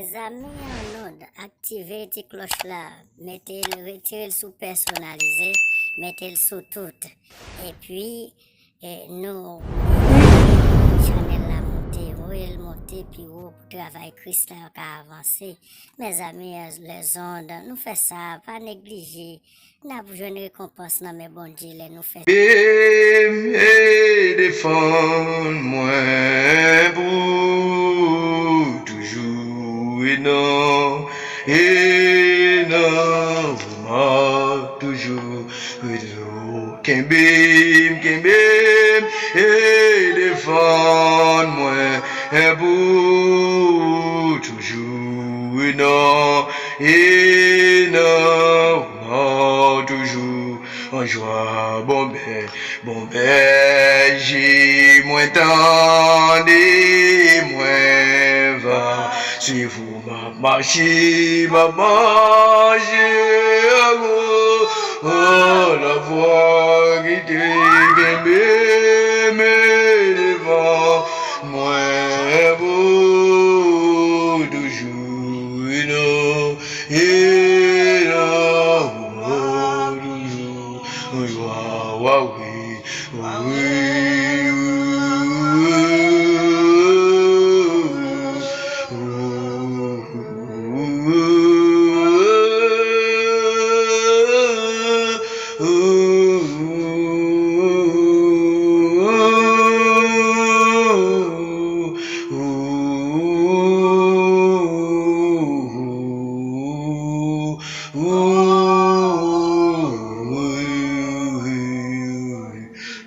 Les amis en onde, activez la cloche là, retirez-le sous personnalisé, mettez-le sous tout. Et puis, nous, channel la montée, royal montée, puis pour travail Christ là a avancé. Mes amis, les ondes, nous faisons ça, pas négliger. Nous avons une récompense dans mes bons Dieu, nous faisons. Et défends-moi pour toujours et non, toujours, Kembim, et défends-moi pour toujours et non, toujours en joie, bon ben, j'ai moins tendez, moins va, si vous marchez, oh, la voix qui t'aime, mais devant, moins beau, toujours, non,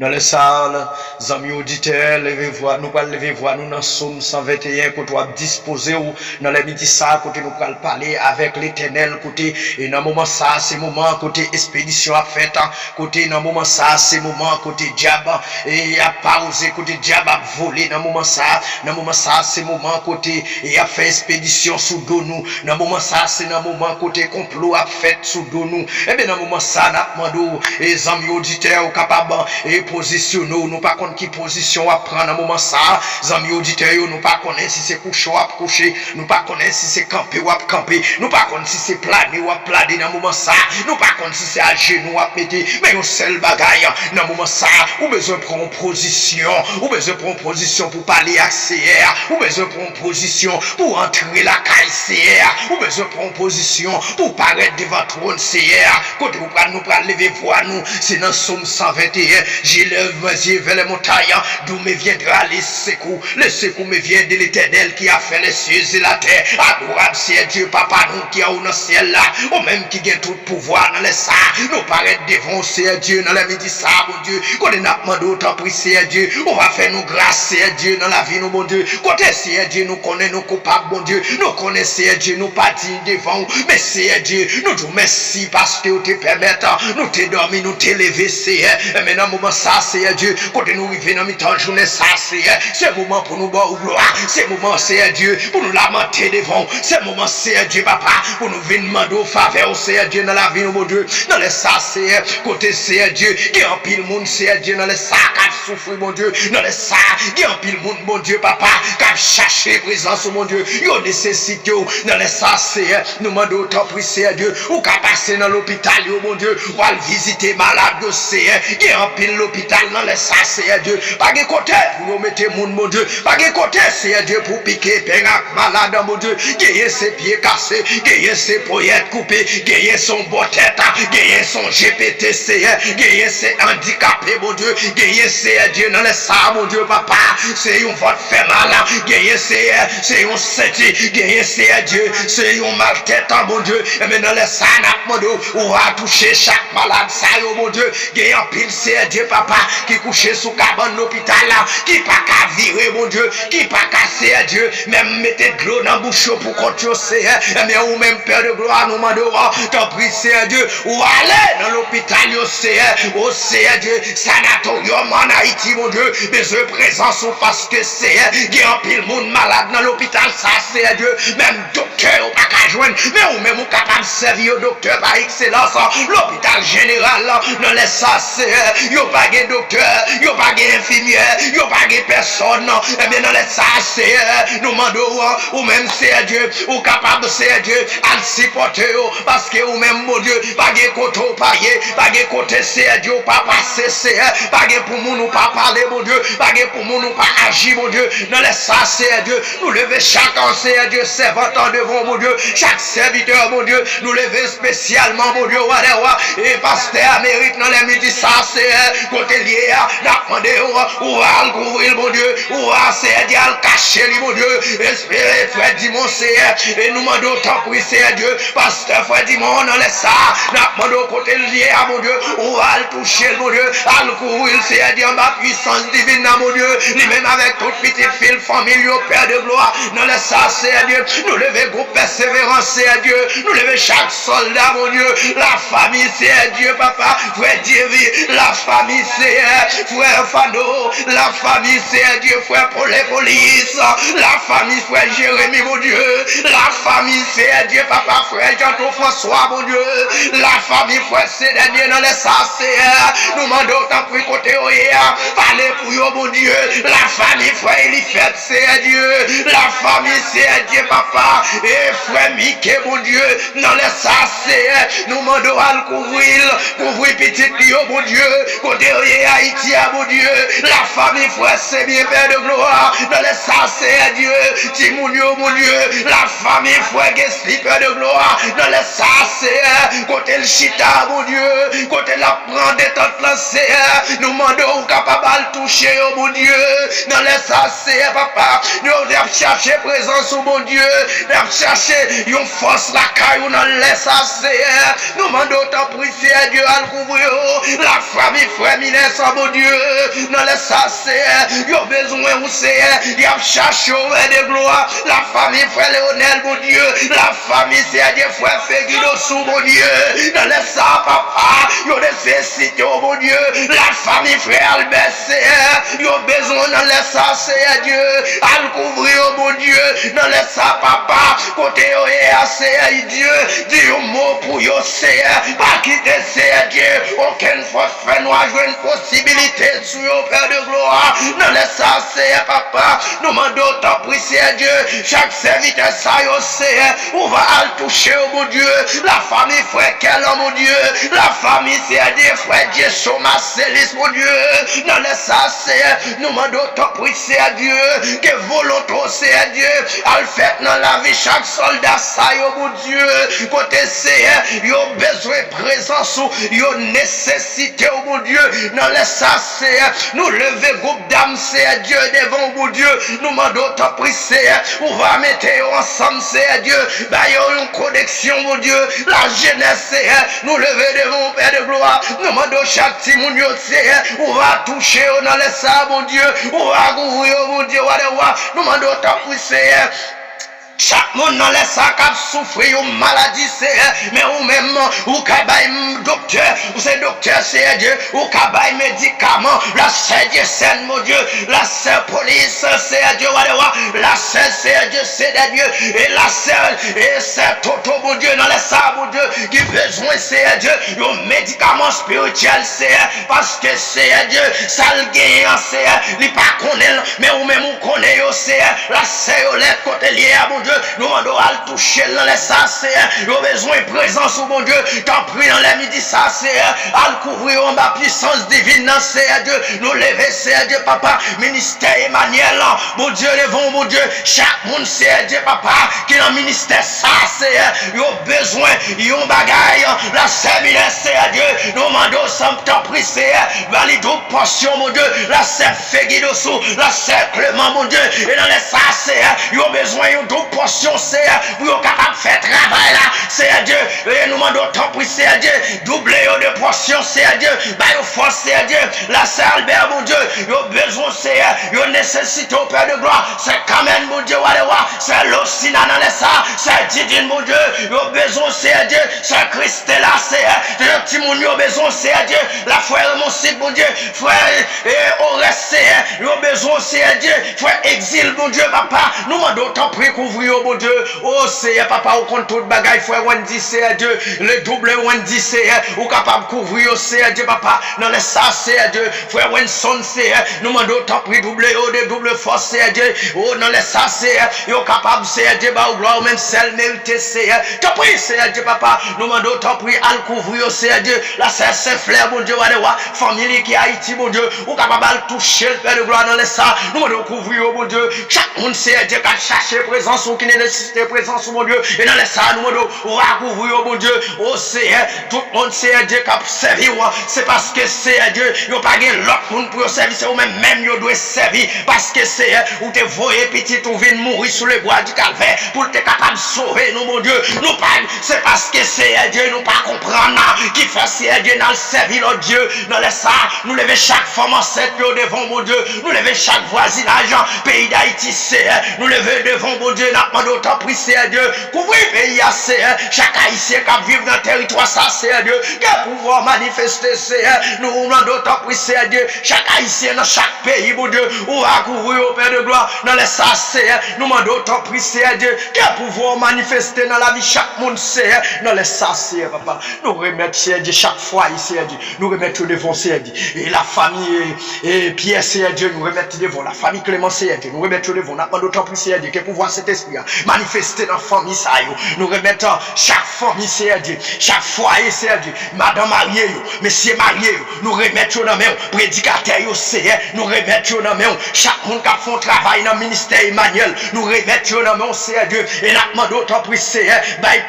dans les salles, amis auditeurs, levez-vous, nous allons lever voix, nous dans Somme 121, côté à disposer ou dans les midi ça, côté nous allons parler avec l'Éternel, côté et dans moment ça, c'est moment côté expédition à fête, côté dans moment ça, c'est moment côté diable et à pauser, côté diable à voler dans moment ça, c'est moment côté et à faire expédition sous dos nous, dans moment ça, c'est dans moment côté complot à fête sous dos nous, et bien dans moment ça, n'a demandé les amis auditeurs capables et positionnons, nous pas contre qui position à prendre à moment ça, amis auditeurs, nous pas connaître si c'est coucher ou à coucher, nous pas connaître si c'est camper ou à camper, nous pas connaître si c'est planer ou à planer dans moment ça, nous pas connaître si c'est à genoux ou à mettre, mais un seul bagaille dans moment ça, ou besoin prendre position, ou besoin prendre position pour parler à CR, ou besoin prendre position pour entrer la caille CR, ou besoin prendre position pour paraître devant trône CR, quand nous prenons lever voix nous, c'est dans Somme 121, j'élève mes yeux vers les montagnes, d'où me viendra les secours me vient de l'Éternel qui a fait les cieux et la terre, adorable c'est Dieu, papa nous qui a dans le ciel là, ou même qui a tout pouvoir dans les ça, nous paraître devant c'est Dieu dans la midi ça, mon Dieu, quand on a demandé autant prix c'est Dieu, on va faire nous grâce c'est Dieu dans la vie nous, mon Dieu, côté c'est Dieu, nous connaissons nos coupables, mon Dieu, nous connaissons c'est Dieu, nous pas dit devant, mais c'est Dieu, nous disons merci parce que tu te permets, nous te dormi, nous te lever c'est, mais dans le moment ça c'est Dieu, quand nous arrivons dans mi-temps journée ça c'est le moment pour nous boire gloire, c'est le moment c'est Dieu pour nous lamenter devant, c'est le moment c'est Dieu papa pour nous venir demander au faveur c'est Dieu dans la vie mon Dieu, dans les ça c'est côté c'est Dieu qui en pile monde c'est Dieu dans les ça qui souffre mon Dieu, dans les ça qui en pile monde mon Dieu papa qui chercher présence mon Dieu, yo nécessite dans les ça c'est nous demandons autant prier c'est Dieu ou qu'à passer dans l'hôpital mon Dieu, ou à visiter malade c'est qui en pile l'hôpital dans les ça c'est Dieu, pas de côté pour mettre mon Dieu, pas de côté c'est Dieu pour piquer peinac malade mon Dieu, gagner ses pieds cassés, gagner ses poillettes coupées, gagner son beau tête, gagner son GPTC, gagner ses handicapés mon Dieu, gagner ses Dieu dans les ça mon Dieu papa, c'est un vote fait mal, gagner c'est un senti, gagner c'est Dieu, c'est un mal tête mon Dieu, et maintenant les ça mon Dieu, on va toucher chaque malade ça mon Dieu, gagner un pile c'est Dieu papa qui couché sous cabane l'hôpital là, qui pas qu'à virer mon Dieu, qui pas casser Dieu, même mettez de l'eau dans bouche pour continuer c'est, mais ou même père de gloire nous mandera, t'en prie c'est Dieu, ou aller dans l'hôpital c'est Dieu, sanatorium en Haïti mon Dieu, besoin présence parce que c'est, il y a un pile monde malade dans l'hôpital ça c'est Dieu, même docteur ou pas qu'à joindre, mais ou même ou capable de servir au docteur par excellence, l'hôpital général dans les ça c'est, yo pas de docteur, yo pas de infirmière, yo pas de personne. Et bien dans les ça, c'est nous demandons ou même c'est Dieu, ou capable c'est Dieu, à le supporter parce que ou même mon Dieu, pas de côté pas de côté c'est Dieu, pas passer c'est, pas de pour nous pas parler mon Dieu, pas de pour nous pas agir mon Dieu. Dans les ça, c'est Dieu, nous lever chacun c'est Dieu, servant devant mon Dieu, chaque serviteur mon Dieu, nous lever spécialement mon Dieu, et pasteur Amérique dans les midi ça c'est côté lié à demander ou va le couvrir mon Dieu, ou va c'est Dieu le cacher mon Dieu, espérer frère Dimon c'est et nous demandons tant pour c'est Dieu, pasteur frère Dimon dans les ça, demandons côté lié à mon Dieu, ou va le toucher mon Dieu, à le couvrir c'est Dieu ma puissance divine mon Dieu, lui-même avec toute petite fille famille Père de gloire, dans les ça c'est Dieu, nous lever groupe persévérance c'est Dieu, nous lever chaque soldat mon Dieu, la famille c'est Dieu papa, frère Dieu, la famille c'est frère Fano, la famille c'est Dieu, frère pour les polices, la famille frère Jérémie mon Dieu, la famille c'est Dieu papa, frère Jean-François mon Dieu, la famille frère c'est Dieu dans les SACR, nous demandons tant pour côté parlez pour eux mon Dieu, la famille frère Elifette c'est Dieu, la famille c'est Dieu papa, et frère Mickey mon Dieu, dans les SACR, nous demandons à le couvrir petit Dieu mon Dieu, côté Haïti mon Dieu, la famille frère c'est bien Père de gloire, dans les SACR Dieu, Timounio mon Dieu, la famille frère Gesli Père de gloire, dans les SACR, côté le Chita mon Dieu, côté la prendre des tentes lancées, nous demandons capable de toucher mon Dieu, dans les SACR papa, nous devons chercher présence mon Dieu, nous devons chercher une force la caille dans les SACR, nous demandons tant pour Dieu à le couvrir, la famille frère Minès mon Dieu, dans les SACR, il y a besoin où c'est, il y a cherché de gloire, la famille frère Léonel mon Dieu, la famille c'est Dieu frère Feguido sous mon Dieu, dans les SACR papa, il y a des félicitations mon Dieu, la famille frère Albert c'est, il y a besoin dans les SACR Dieu, à le couvrir mon Dieu, dans les SACR papa, côté c'est Dieu, dis un mot pour yo c'est, pas quitter c'est Dieu, aucune force fait noir, jouer une possibilité sur le Père de gloire, dans les SACR papa, nous demandons tant pour c'est Dieu, chaque serviteur ça yo c'est, on va le toucher mon Dieu, la famille frère Quel mon Dieu, la famille c'est Dieu, frère Dieu, Soma Célis mon Dieu, dans les SACR, nous demandons tant pour c'est Dieu, que volonté c'est Dieu, à le fait dans la vie chaque soldat ça yo mon Dieu, côté c'est, yo besoin de présence, yo nécessité oh mon Dieu, dans les SACR, nous lever groupe d'âmes c'est Dieu devant mon Dieu, nous demandons ta prière, on va mettre ensemble c'est Dieu, bah yo une connexion mon Dieu, la jeunesse c'est, nous lever devant Père de gloire, nous demandons chaque petit mon Dieu c'est, on va toucher dans les SACR mon Dieu, on va ouvrir mon Dieu, nous demandons ta prière. Chaque monde dans les sacs a souffert une maladie, c'est mais ou même ou kabaï docteur, ou c'est docteur c'est Dieu, ou kabaï médicament, la c'est Dieu c'est mon Dieu, la c'est police c'est Dieu, la c'est Dieu c'est Dieu, et la c'est toto mon Dieu dans les sacs mon Dieu, qui besoin c'est Dieu, un médicament spirituel c'est parce que c'est Dieu, ça le gagne c'est, il pas connaît, mais ou même ou connaît c'est, la c'est les côté lié à mon Dieu. Nous demandons à le toucher dans les SACR. Nous avons besoin de présence au mon Dieu. T'en prie dans les midi SACR. À le couvrir en ma puissance divine dans Dieu. Nous lever c'est Dieu papa. Ministère Emmanuel. Mon Dieu devant mon Dieu. Chaque monde c'est Dieu papa. Qui dans le ministère SACR. Nous avons besoin. Ils ont bagaille. La séminaire c'est Dieu. Nous demandons sans t'en prie c'est. Valide portion mon Dieu. La sœur Feguido sous. La sœur Clément mon Dieu. Et dans les SACR. Ils ont besoin de portion c'est pour capable faire travail là c'est Dieu et nous demandons tant pour c'est Dieu doubler de portion c'est Dieu bah force c'est Dieu la sœur Albert mon Dieu yo besoin c'est yo nécessité au Père de gloire c'est quand même mon Dieu c'est l'Ocina dans les ça c'est Didine mon Dieu yo besoin c'est Dieu c'est Christella c'est le petit mon yo besoin c'est Dieu la frère mon site mon Dieu frère et au reste c'est yo besoin c'est Dieu frère exil mon Dieu papa nous demandons tant pour couvrir mon Dieu Dieu. Oh, Seigneur, papa, ou contre tout bagaille, frère Wendy, Seigneur Dieu. Le double Wendy, Seigneur, ou capable de couvrir, Seigneur Dieu, papa. Dans les ça, Seigneur Dieu. Frère Wenson, Seigneur, nous demandons tant pris double, de double force, Seigneur Dieu. Oh, dans les ça, Seigneur, vous capable, Seigneur Dieu, bah, ou gloire, même celle méritée, Seigneur. Tant pris, Seigneur Dieu, papa. Nous demandons tant pris, à le couvrir, Seigneur Dieu. La sœur Saint-Flair, mon Dieu, famille qui est Haïti, mon Dieu, ou capable de toucher le Père de gloire dans les ça. Nous demandons couvrir, mon Dieu. Chaque monde, Seigneur Dieu, qui a cherché présence ou qui n'est nécessité présence, mon Dieu. Et dans les ça, nous demandons, on va couvrir, mon Dieu. Oh, Seigneur, tout le monde, Seigneur Dieu, qui a servi, c'est parce que, Seigneur Dieu, il n'y a pas l'autre monde pour servir, c'est vous-même, il doit servir. Parce que, Seigneur, ou te voyez petit, ou vient mourir sur le bois du calvaire, pour être capable de sauver nous, mon Dieu. Nous pas, c'est parce que, Seigneur Dieu, nous pas comprendre, qui fait, Seigneur Dieu, dans le servir, notre Dieu, dans les ça, nous levons chaque femme enceinte devant, mon Dieu, nous levons chaque voisinage, pays d'Haïti, Seigneur, nous levons devant, mon Dieu, nous demandons autant pris, Seigneur Dieu, couvrir le pays, Seigneur, chaque Haïtien qui vit dans le territoire, ça, Seigneur Dieu, qui a pouvoir manifester, Seigneur, nous demandons autant pris, Seigneur Dieu, chaque Haïtien dans chaque pays, mon Dieu, ou va couvrir au Père de gloire, dans les ça, Seigneur, nous demandons autant pris, Seigneur Dieu, qui a pouvoir manifester dans la vie chaque monde, Seigneur, dans les ça, Seigneur, papa, nous remettons, Seigneur Dieu, chaque fois, Seigneur Dieu, nous remettons devant, Seigneur Dieu, et la famille, et Pierre, Seigneur Dieu, nous remettons devant, la famille Clément, Seigneur Dieu, nous remettons devant, nous demandons autant pris, Seigneur Dieu, qui pouvoir cet esprit, manifester dans la famille, ça, nous remettons chaque famille, Seigneur Dieu, chaque foyer, Seigneur Dieu, madame mariée, monsieur marié, nous remettons dans main, prédicateur, Seigneur, nous remettons dans main, chaque monde qui a fait un travail dans le ministère Emmanuel, nous remettons dans main, Seigneur Dieu, et nous demandons autant pris, Seigneur,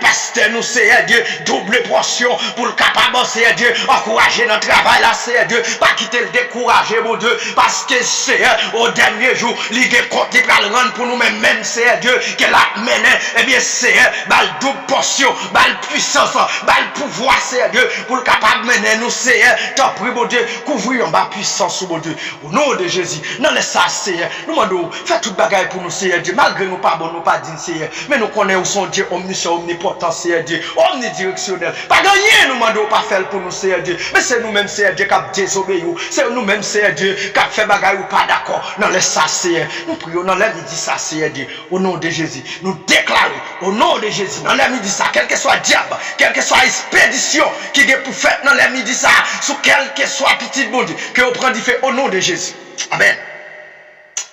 pasteur, nous, Seigneur Dieu, double portion pour le capable, Seigneur Dieu, encourager notre travail là, Seigneur Dieu, pas quitter le décourager, mon Dieu, parce que, Seigneur, au dernier jour, l'idée compte pour le rendre pour nous-mêmes, même, Seigneur Dieu, que la mène, eh bien, Seigneur, le double portion, le puissance, le pouvoir, Seigneur Dieu, pour le capable de mener nous, Seigneur, t'en prie, mon Dieu, couvrir ma puissance, mon Dieu, au nom de Jésus, non, laisse ça, Seigneur, nous demandons, fais toute bagaille pour nous, Seigneur Dieu, malgré nous pas bon, nous pas dignes, Seigneur, mais nous connaissons son Dieu omniscient, omnipotent, Seigneur Dieu, omnidirectionnel, pas gagner, nous demandons pas faire pour nous, Seigneur Dieu, mais c'est nous-mêmes, Seigneur Dieu, qui avons désobéi, c'est nous-mêmes, Seigneur Dieu, qui avons fait bagaille ou pas d'accord, non, laisse ça, Seigneur, nous prions dans la midi, ça, Seigneur Dieu, au nom de Jésus, nous déclarons, au nom de Jésus, dans la midi, ça, quel que soit diable, quelle que soit expédition qui est pour faire dans la midi, ça, sous quel que soit petit bon Dieu, que vous prenez fait au nom de Jésus. Amen.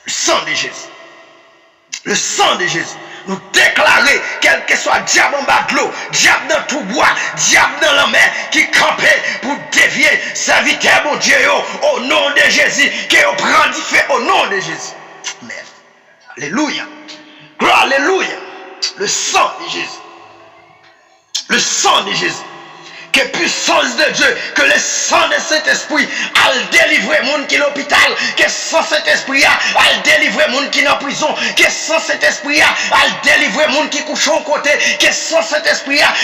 Le sang de Jésus. Le sang de Jésus. Nous déclarer, quel que soit diable en bas de l'eau, diable dans tout bois, diable dans la mer, qui campait pour dévier serviteur, mon Dieu, au nom de Jésus, qui vous prend fait au nom de Jésus. Amen. Alléluia. Gloire, alléluia. Le sang de Jésus. Le sang de Jésus. Que puissance de Dieu, que le sang de cet esprit a délivré monde qui est l'hôpital, que sans cet esprit a délivré monde qui est en prison, que sans cet esprit a délivré monde qui couche au côté, que sans cet esprit a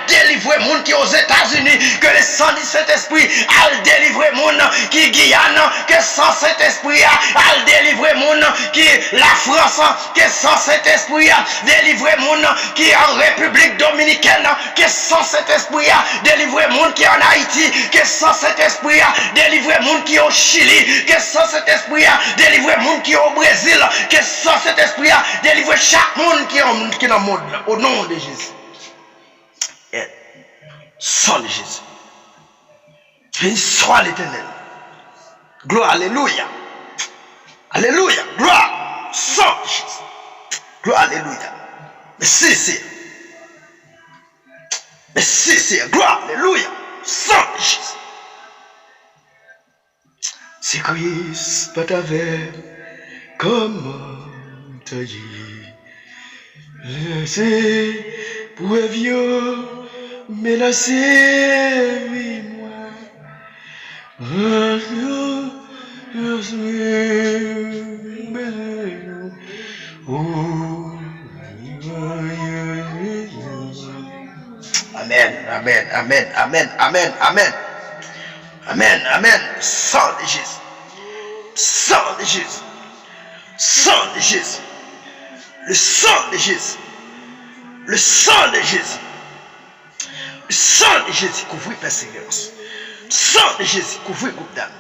délivré monde qui est aux États-Unis, que le sang de cet esprit a délivré monde qui est Guyane, que sans cet esprit a délivré monde qui est la France, que sans cet esprit a délivré monde qui est en République Dominicaine, que sans cet esprit a délivrer monde qui est en Haïti, que sans cet esprit a délivrer monde qui est au Chili, que sans cet esprit a délivrer monde qui est au Brésil, que sans cet esprit a délivrer chaque monde qui est dans le monde, au nom de Jésus. Et sang de Jésus. Béni soit l'Éternel. Gloire, alléluia. Alléluia, gloire, sang de Jésus. Gloire, alléluia. Merci, c'est. Merci, c'est gloire, alléluia, sang de Jésus. Si Christ pas t'avait, comment tailler, laissez pour un vieux menacé, oui, moi. Amen, amen, amen, amen, amen, amen. Amen, amen. Sang de Jésus. Sang de Jésus. Sang de Jésus. Le sang de Jésus. Le sang de Jésus. Le sang de Jésus couvre persévérance. Le sang de Jésus couvre groupe d'âme.